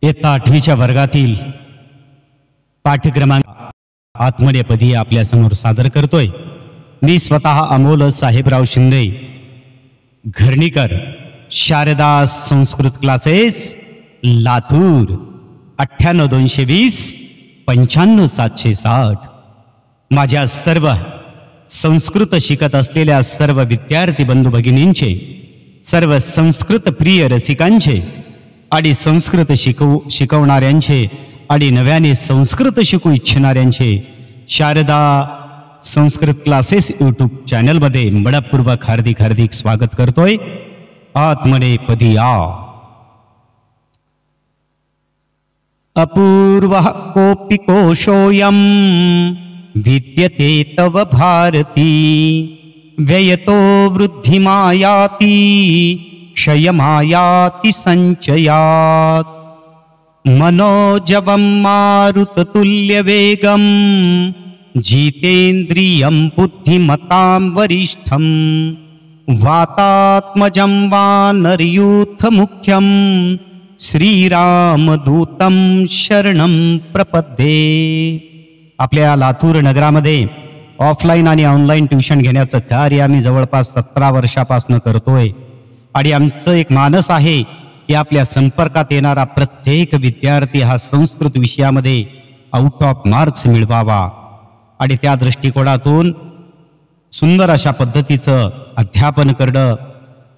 इयत्ता 8वीच्या वर्गातील पाठ्यक्रमांक आत्मनेपदी आपल्या समोर सादर करतोय। मी स्वतः अमोल साहेबराव शिंदे, घरणीकर, शारदा संस्कृत क्लासेस, लातूर, 98-220 95-760। माझ्या सर्व संस्कृत शिकत असलेल्या सर्व विद्यार्थी बंधू भगिनींचे, सर्व संस्कृत प्रिय रसिकांचे आणि संस्कृत शिकवणाऱ्यांचे आणि नव्याने संस्कृत शिकू इच्छिणाऱ्यांचे शारदा संस्कृत क्लासेस यूट्यूब चॅनलमध्ये मनपूर्वक हार्दिक स्वागत करतोय। आत्मनेपदी आ। अपूर्वः कोऽपि कोशोऽयं विद्यते तव भारती, व्ययतो वृद्धिमायाति क्षयमायाति संचयात्। मनोजवं मारुततुल्यवेगं जितेन्द्रियं बुद्धिमतां वरिष्ठं, वातात्मजं वानरयूथमुख्यं श्रीरामदूतं शरणं प्रपद्ये। आपल्या लातूर नगरामध्ये ऑफलाईन आणि ऑनलाईन ट्युशन घेण्याचं कार्य आम्ही जवळपास 17 वर्षापासून करतोय आणि आमचं एक मानस आहे की आपल्या संपर्कात येणारा प्रत्येक विद्यार्थी हा संस्कृत विषयामध्ये आउट ऑफ मार्क्स मिळवावा आणि त्या दृष्टिकोनातून सुंदर अशा पद्धतीचं अध्यापन करणं,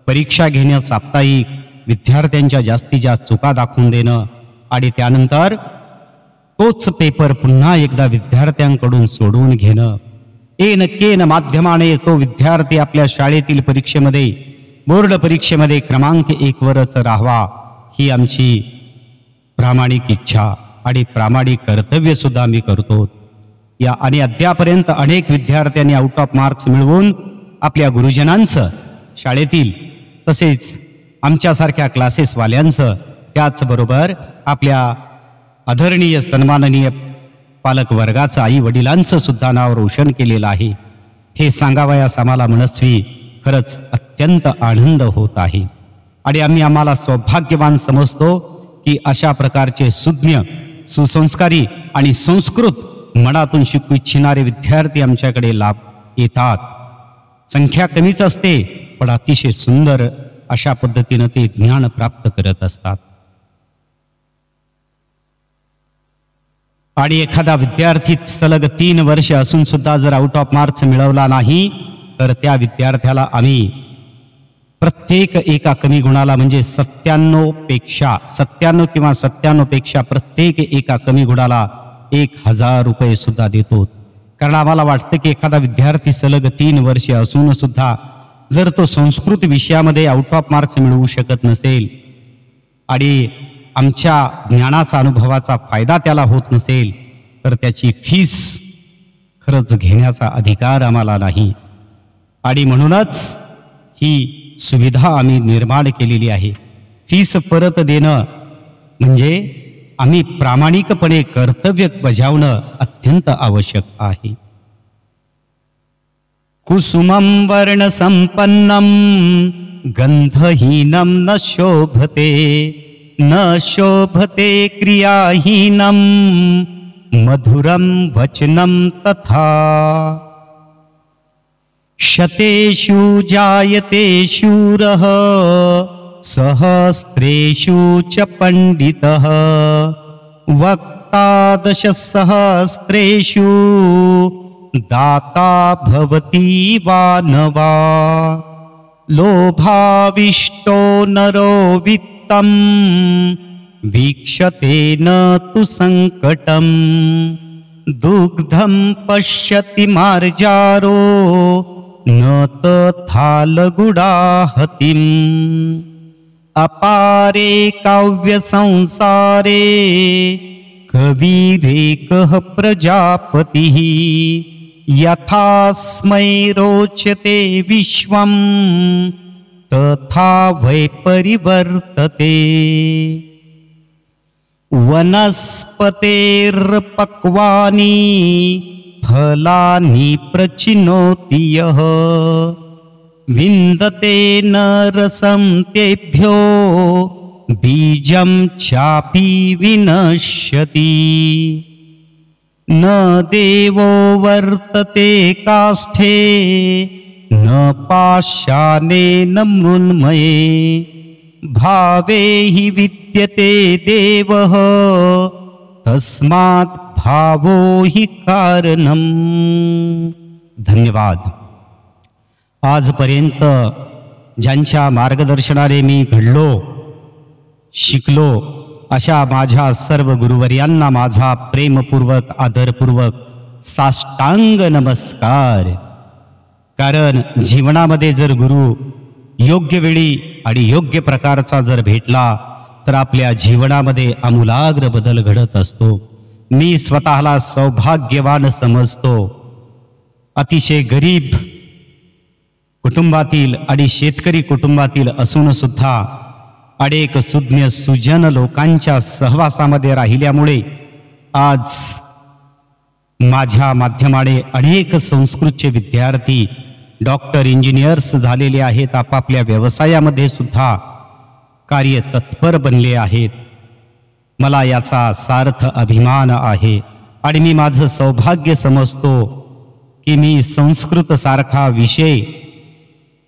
परीक्षा घेणं साप्ताहिक, विद्यार्थ्यांच्या जास्तीत जास्त चुका दाखवून देणं आणि त्यानंतर तोच पेपर पुन्हा एकदा विद्यार्थ्यांकडून सोडवून घेणं। एन केन माध्यमाने तो विद्यार्थी आपल्या शाळेतील परीक्षेमध्ये, बोर्ड परीक्षेमध्ये क्रमांक 1 वरच राहावा, ही आमची प्रामाणिक इच्छा आणि प्रामाणिक कर्तव्य सुद्धा आम्ही करतो। या आणि अद्यापर्यंत अनेक विद्यार्थ्यांनी आउट ऑफ मार्क्स मिळवून आपल्या गुरुजनांचं, शाळेतील तसेच आमच्यासारख्या क्लासेसवाल्यांचं, त्याचबरोबर आपल्या आदरणीय सन्माननीय पालक वर्गाचं, आई वडिलांचं सुद्धा नाव रोशन केलेलं आहे। हे सांगावयास आम्हाला मनस्वी खरंच अत्यंत आनंद होत आहे आणि आम्हाला सौभाग्यवान समजतो की अशा प्रकारचे सुज्ञ, सुसंस्कारी आणि संस्कृत मनातून शिकू इच्छिणारे विद्यार्थी आमच्याकडे लाभ येतात। संख्या कमीच असते पण अतिशय सुंदर अशा पद्धतीनं ते ज्ञान प्राप्त करत असतात। आणि एखादा विद्यार्थी सलग 3 वर्ष असून सुद्धा जर आउट ऑफ मार्क्स मिळवला नाही तर त्या विद्यार्थ्याला आम्ही प्रत्येक एका कमी गुणाला म्हणजे 97 किंवा 97 पेक्षा प्रत्येक एका कमी गुणाला 1000 रुपये सुद्धा देतो। कारण आम्हाला वाटतं की एखादा विद्यार्थी सलग 3 वर्ष असून सुद्धा जर तो संस्कृत विषयामध्ये आउट ऑफ मार्क्स मिळवू शकत नसेल आणि आमच्या ज्ञानाचा, अनुभवाचा फायदा त्याला होत नसेल तर त्याची फीस खरंच घेण्याचा अधिकार आम्हाला नाही आणि म्हणूनच ही सुविधा आम्ही निर्माण केलेली आहे। फीस परत देणं म्हणजे आम्ही प्रामाणिकपणे कर्तव्य बजावणं अत्यंत आवश्यक आहे। कुसुमं वर्ण संपन्नं गंधहीनं न शोभते, न शोभते क्रियाहीनं मधुरं वचनं तथा। शतेषु जायते शूरः सहस्रेषु च पंडितः, वक्ता 10सहस्रेषु दाता भवति वानवा। लोभाविष्टो नरो वित्तं वीक्षते न तु संकटं, दुग्धं पश्यति मार्जारो न तथा लघुडाहतिम्। अपारे काव्य संसारे कविरेकः प्रजापतिः, यथास्मै रोचते विश्वं तथा वै परिवर्तते। वनस्पतेर्पक्वानि फलानि प्रचिनोति यः, विन्दते न रसं तेभ्यो बीजं चापि विनश्यति न देवो वर्तते काष्ठे न पाषाणे न मृण्मये भावे हि विद्यते देवः तस्मात् भावो हि कारणम्। धन्यवाद। आजपर्यंत ज्यांच्या मार्गदर्शनाने मी घडलो शिकलो अशा माझ्या सर्व गुरुवर्यांना माझा प्रेमपूर्वक आदरपूर्वक साष्टांग नमस्कार। कारण जीवनामध्ये जर गुरु योग्य वेळी आणि योग्य प्रकारचा जर भेटला तर आपल्या जीवनामध्ये आमूलाग्र बदल घडत असतो। मी स्वतःला सौभाग्यवान समजतो। अतिशय गरीब कुटुंबातील आणि शेतकरी कुटुंबातील असून सुद्धा अनेक सुज्ञ सुजन लोकांच्या सहवासामध्ये राहिल्यामुळे आज माझ्या माध्यमाने अनेक संस्कृतचे विद्यार्थी डॉक्टर इंजिनियर्स झालेले आहेत। आपापल्या व्यवसायामध्ये सुद्धा कार्य तत्पर बनले आहेत। मला याचा सार्थ अभिमान आहे आणि मी माझं सौभाग्य समजतो की मी संस्कृत सारखा विषय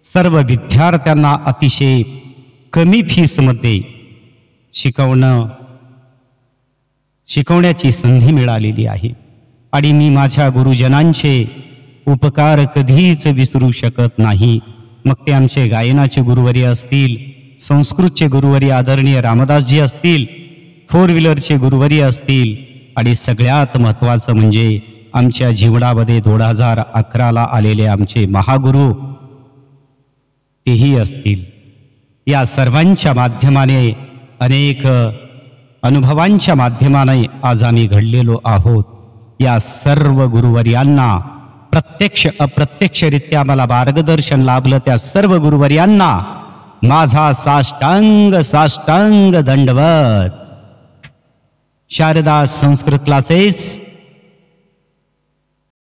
सर्व विद्यार्थ्यांना अतिशय कमी फीसमध्ये शिकवण्याची संधी मिळालेली आहे आणि मी माझ्या गुरुजनांचे उपकार कधीच विसरू शकत नाही। मग ते आमचे गायनाचे गुरुवर्य असतील, संस्कृतचे गुरुवर्य आदरणीय रामदासजी असतील, फोर व्हीलरचे गुरुवर्य असतील आणि सगळ्यात महत्त्वाचं म्हणजे आमच्या जीवनामध्ये 2011ला आलेले आमचे महागुरु तेही असतील। या सर्वांच्या माध्यमाने अनेक अनुभवांच्या माध्यमाने आज आम्ही घडलेलो आहोत। या सर्व गुरुवर्यांना प्रत्यक्ष अप्रत्यक्षरित्या मला मार्गदर्शन लाभलं त्या सर्व गुरुवर्यांना माझा साष्टांग दंडवत। शारदा संस्कृत क्लासेस